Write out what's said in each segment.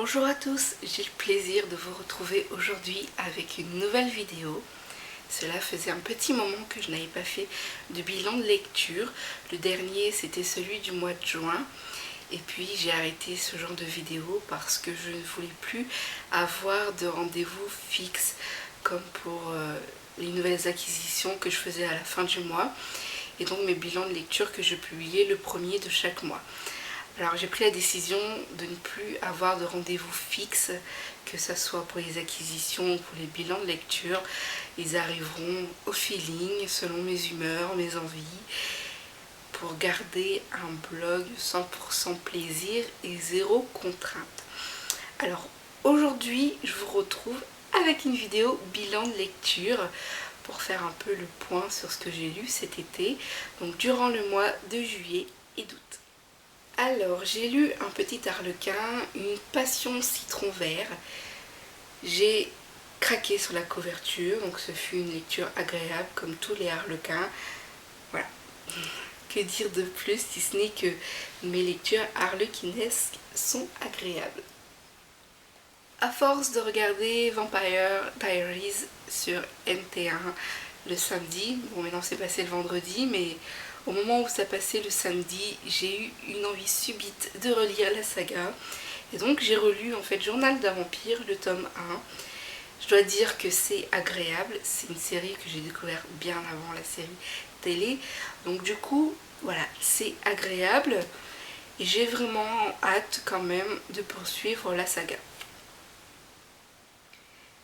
Bonjour à tous, j'ai le plaisir de vous retrouver aujourd'hui avec une nouvelle vidéo. Cela faisait un petit moment que je n'avais pas fait de bilan de lecture. Le dernier c'était celui du mois de juin. Et puis j'ai arrêté ce genre de vidéo parce que je ne voulais plus avoir de rendez-vous fixe comme pour les nouvelles acquisitions que je faisais à la fin du mois. Et donc mes bilans de lecture que je publiais le premier de chaque mois. Alors j'ai pris la décision de ne plus avoir de rendez-vous fixe, que ce soit pour les acquisitions ou pour les bilans de lecture. Ils arriveront au feeling, selon mes humeurs, mes envies, pour garder un blog 100% plaisir et zéro contrainte. Alors aujourd'hui je vous retrouve avec une vidéo bilan de lecture pour faire un peu le point sur ce que j'ai lu cet été, donc durant le mois de juillet et d'août. Alors, j'ai lu Un petit harlequin, une passion citron vert. J'ai craqué sur la couverture, donc ce fut une lecture agréable comme tous les harlequins. Voilà. Que dire de plus si ce n'est que mes lectures harlequinesques sont agréables. À force de regarder Vampire Diaries sur NT1 le samedi, bon maintenant c'est passé le vendredi, mais au moment où ça passait le samedi, j'ai eu une envie subite de relire la saga. Et donc j'ai relu en fait Journal d'un vampire, le tome 1. Je dois dire que c'est agréable, c'est une série que j'ai découverte bien avant la série télé. Donc du coup, voilà, c'est agréable. Et j'ai vraiment hâte quand même de poursuivre la saga.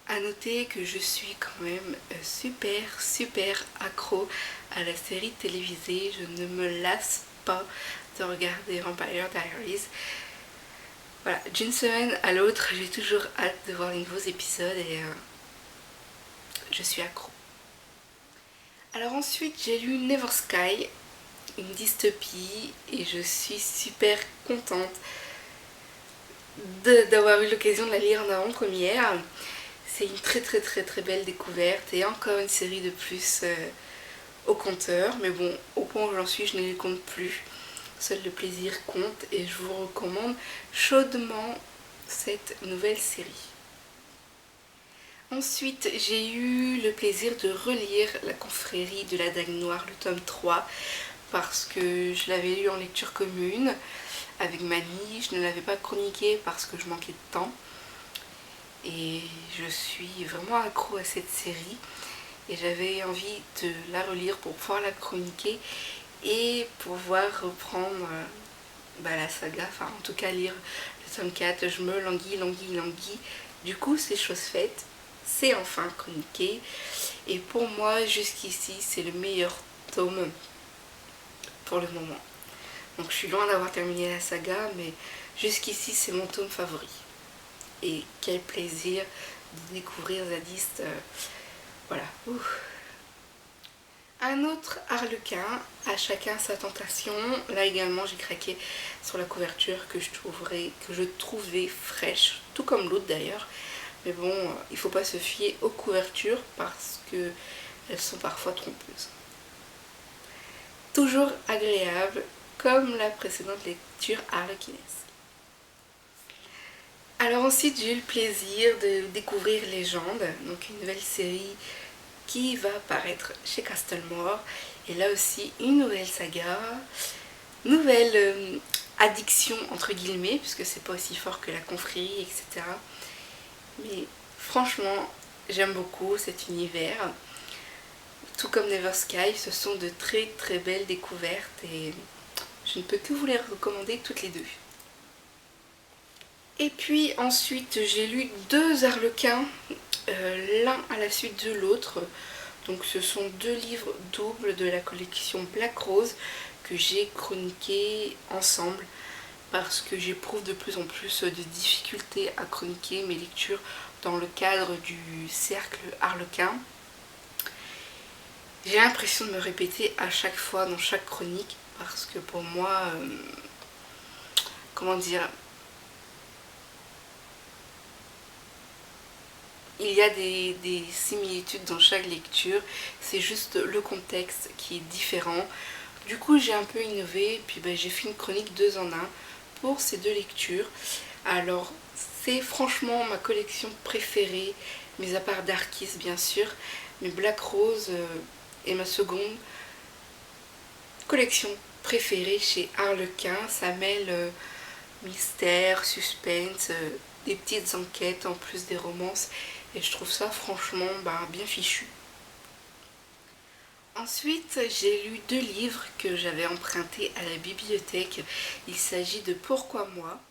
A noter que je suis quand même super accro à la série télévisée. Je ne me lasse pas de regarder Vampire Diaries. Voilà, d'une semaine à l'autre, j'ai toujours hâte de voir les nouveaux épisodes et je suis accro. Alors ensuite, j'ai lu Never Sky, une dystopie, et je suis super contente d'avoir eu l'occasion de la lire en avant-première. C'est une très belle découverte et encore une série de plus au compteur. Mais bon, au point où j'en suis, je ne les compte plus. Seul le plaisir compte et je vous recommande chaudement cette nouvelle série. Ensuite, j'ai eu le plaisir de relire La confrérie de la Dague Noire, le tome 3, parce que je l'avais lu en lecture commune avec Mani. Je ne l'avais pas chroniqué parce que je manquais de temps. Et je suis vraiment accro à cette série et j'avais envie de la relire pour pouvoir la chroniquer et pouvoir reprendre la saga, enfin en tout cas lire le tome 4. Je me languis. Du coup c'est chose faite, c'est enfin chroniqué et pour moi jusqu'ici c'est le meilleur tome pour le moment. Donc je suis loin d'avoir terminé la saga, mais jusqu'ici c'est mon tome favori. Et quel plaisir de découvrir Zadiste. Voilà. Un autre harlequin, À chacun sa tentation. Là également j'ai craqué sur la couverture que je trouvais fraîche, tout comme l'autre d'ailleurs. Mais bon, il ne faut pas se fier aux couvertures parce qu'elles sont parfois trompeuses. Toujours agréable, comme la précédente lecture harlequinesque. Alors ensuite j'ai eu le plaisir de découvrir Légende, donc une nouvelle série qui va apparaître chez Castlemore. Et là aussi une nouvelle saga, nouvelle addiction entre guillemets, puisque c'est pas aussi fort que la confrérie, etc. Mais franchement j'aime beaucoup cet univers. Tout comme Never Sky, ce sont de très belles découvertes et je ne peux que vous les recommander toutes les deux. Et puis ensuite j'ai lu deux harlequins, l'un à la suite de l'autre. Donc ce sont deux livres doubles de la collection Black Rose que j'ai chroniqués ensemble parce que j'éprouve de plus en plus de difficultés à chroniquer mes lectures dans le cadre du cercle harlequin. J'ai l'impression de me répéter à chaque fois dans chaque chronique parce que pour moi, comment dire, il y a des similitudes dans chaque lecture, c'est juste le contexte qui est différent. Du coup j'ai un peu innové, puis j'ai fait une chronique 2 en 1 pour ces deux lectures. Alors c'est franchement ma collection préférée, mis à part Darkis bien sûr, mais Black Rose est ma seconde collection préférée chez Harlequin. Ça mêle mystère, suspense, des petites enquêtes en plus des romances, et je trouve ça franchement bien fichu. Ensuite, j'ai lu 2 livres que j'avais empruntés à la bibliothèque. Il s'agit de Pourquoi moi,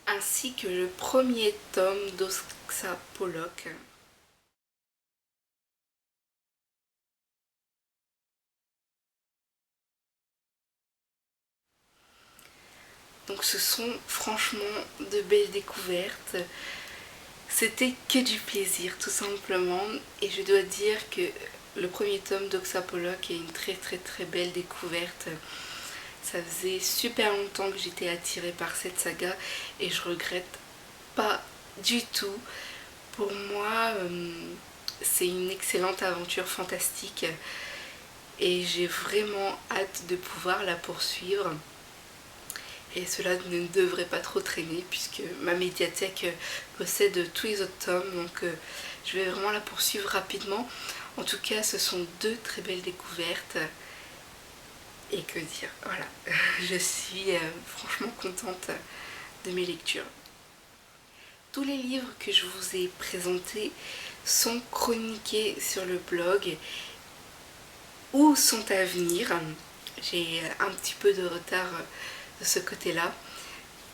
ainsi que le premier tome d'Oxa Pollock. Donc ce sont franchement de belles découvertes. C'était que du plaisir tout simplement, et je dois dire que le premier tome d'Oxa Pollock est une très belle découverte. Ça faisait super longtemps que j'étais attirée par cette saga et je regrette pas du tout. Pour moi, c'est une excellente aventure fantastique et j'ai vraiment hâte de pouvoir la poursuivre. Et cela ne devrait pas trop traîner puisque ma médiathèque possède tous les autres tomes, donc je vais vraiment la poursuivre rapidement. En tout cas, ce sont 2 très belles découvertes. Et que dire, voilà, je suis franchement contente de mes lectures. Tous les livres que je vous ai présentés sont chroniqués sur le blog ou sont à venir. J'ai un petit peu de retard de ce côté-là,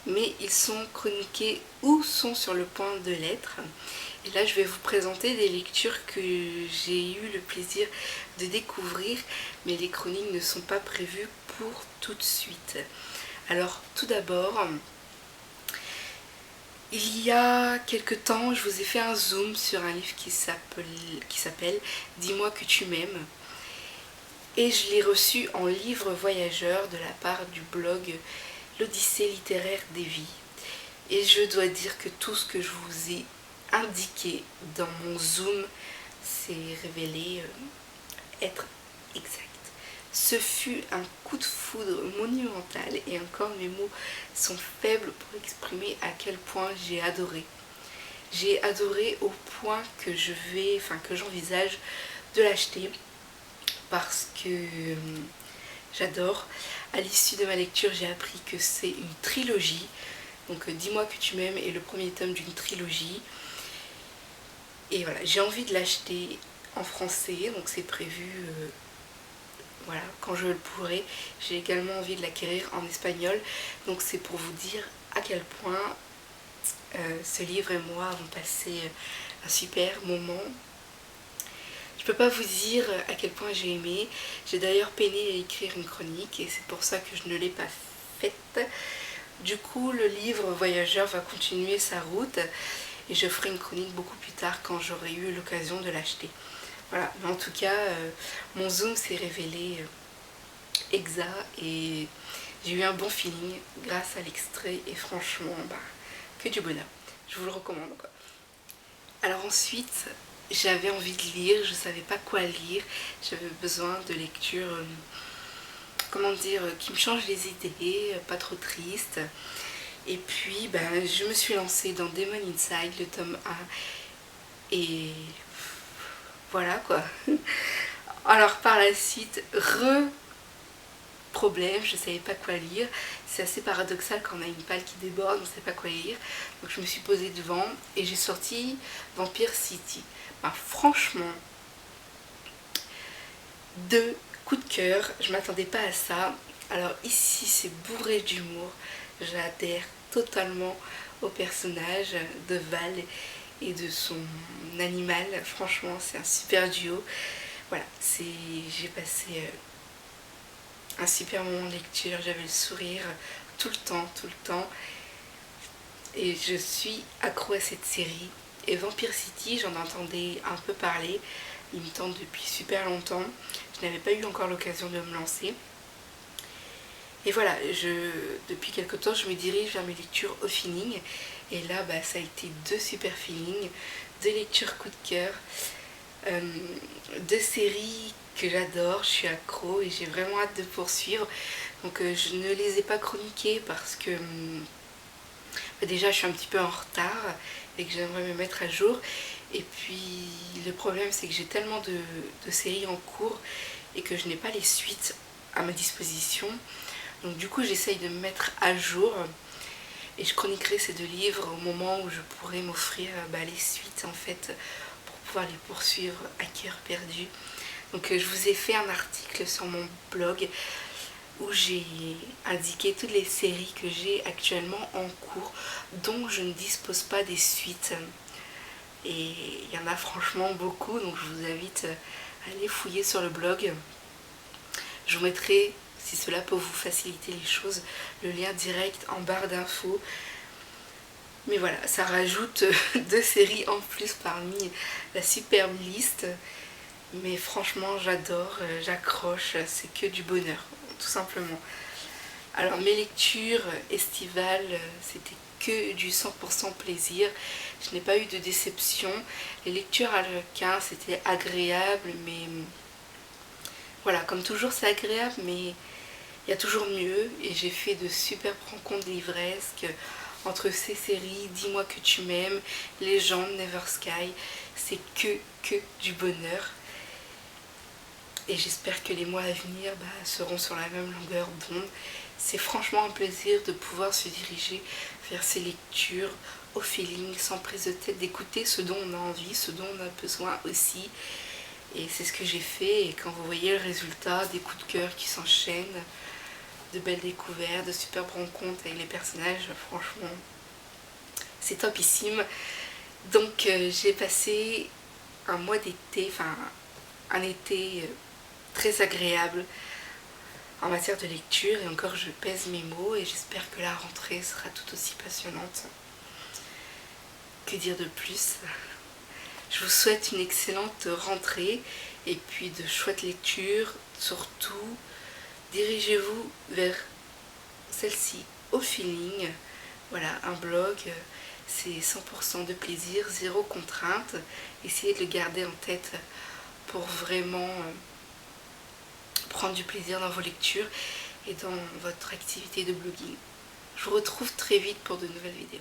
mais ils sont chroniqués ou sont sur le point de l'être. Et là, je vais vous présenter des lectures que j'ai eu le plaisir de découvrir, mais les chroniques ne sont pas prévues pour tout de suite. Alors, tout d'abord, il y a quelque temps, je vous ai fait un zoom sur un livre qui s'appelle « Dis-moi que tu m'aimes ». Et je l'ai reçu en livre voyageur de la part du blog L'Odyssée littéraire des vies. Et je dois dire que tout ce que je vous ai indiqué dans mon zoom s'est révélé être exact. Ce fut un coup de foudre monumental et encore mes mots sont faibles pour exprimer à quel point j'ai adoré. J'ai adoré au point que j'envisage de l'acheter parce que j'adore. À l'issue de ma lecture, j'ai appris que c'est une trilogie. Donc Dis-moi que tu m'aimes est le premier tome d'une trilogie. Et voilà, j'ai envie de l'acheter en français, donc c'est prévu voilà, quand je le pourrai. J'ai également envie de l'acquérir en espagnol, donc c'est pour vous dire à quel point ce livre et moi avons passé un super moment. Je peux pas vous dire à quel point j'ai aimé. J'ai d'ailleurs peiné à écrire une chronique et c'est pour ça que je ne l'ai pas faite. Du coup, le livre voyageur va continuer sa route et je ferai une chronique beaucoup plus tard quand j'aurai eu l'occasion de l'acheter. Voilà, mais en tout cas, mon zoom s'est révélé exact et j'ai eu un bon feeling grâce à l'extrait et franchement, que du bonheur. Je vous le recommande quoi. Alors ensuite, j'avais envie de lire, je savais pas quoi lire, j'avais besoin de lecture, comment dire, qui me change les idées, pas trop triste. Et puis je me suis lancée dans Demon Inside, le tome 1, et voilà quoi. Alors par la suite, problème, je savais pas quoi lire. C'est assez paradoxal quand on a une palle qui déborde, on ne sait pas quoi lire. Donc je me suis posée devant et j'ai sorti Vampire City. Franchement, 2 coups de cœur, je m'attendais pas à ça. Alors ici c'est bourré d'humour, j'adhère totalement au personnage de Val et de son animal. Franchement c'est un super duo. Voilà, j'ai passé un super moment de lecture, j'avais le sourire tout le temps et je suis accro à cette série. Et Vampire City, j'en entendais un peu parler, il me tente depuis super longtemps, je n'avais pas eu encore l'occasion de me lancer. Et voilà, depuis quelque temps je me dirige vers mes lectures au feeling et là ça a été 2 super feelings, 2 lectures coup de cœur. deux séries que j'adore, je suis accro et j'ai vraiment hâte de poursuivre. Donc je ne les ai pas chroniquées parce que déjà je suis un petit peu en retard et que j'aimerais me mettre à jour. Et puis le problème c'est que j'ai tellement de séries en cours et que je n'ai pas les suites à ma disposition. Donc du coup j'essaye de me mettre à jour et je chroniquerai ces deux livres au moment où je pourrai m'offrir les suites en fait pour pouvoir les poursuivre à cœur perdu. Donc je vous ai fait un article sur mon blog où j'ai indiqué toutes les séries que j'ai actuellement en cours dont je ne dispose pas des suites. Et il y en a franchement beaucoup, donc je vous invite à aller fouiller sur le blog. Je vous mettrai, si cela peut vous faciliter les choses, le lien direct en barre d'infos. Mais voilà, ça rajoute deux séries en plus parmi la superbe liste. Mais franchement, j'adore, j'accroche, c'est que du bonheur, tout simplement. Alors mes lectures estivales, c'était que du 100% plaisir. Je n'ai pas eu de déception. Les lectures à requin, c'était agréable, mais voilà, comme toujours c'est agréable, mais il y a toujours mieux. Et j'ai fait de superbes rencontres livresques entre ces séries, Dis-moi que tu m'aimes, Légende, Never Sky. C'est que du bonheur. Et j'espère que les mois à venir seront sur la même longueur d'onde. C'est franchement un plaisir de pouvoir se diriger vers ces lectures au feeling, sans prise de tête, d'écouter ce dont on a envie, ce dont on a besoin aussi. Et c'est ce que j'ai fait. Et quand vous voyez le résultat, des coups de cœur qui s'enchaînent, de belles découvertes, de superbes rencontres avec les personnages, franchement, c'est topissime. Donc j'ai passé un mois d'été, enfin un été très agréable en matière de lecture, et encore je pèse mes mots et j'espère que la rentrée sera tout aussi passionnante. Que dire de plus? Je vous souhaite une excellente rentrée et puis de chouettes lectures. Surtout, dirigez-vous vers celle-ci au feeling. Voilà, un blog, c'est 100% de plaisir, zéro contrainte. Essayez de le garder en tête pour vraiment prendre du plaisir dans vos lectures et dans votre activité de blogging. Je vous retrouve très vite pour de nouvelles vidéos.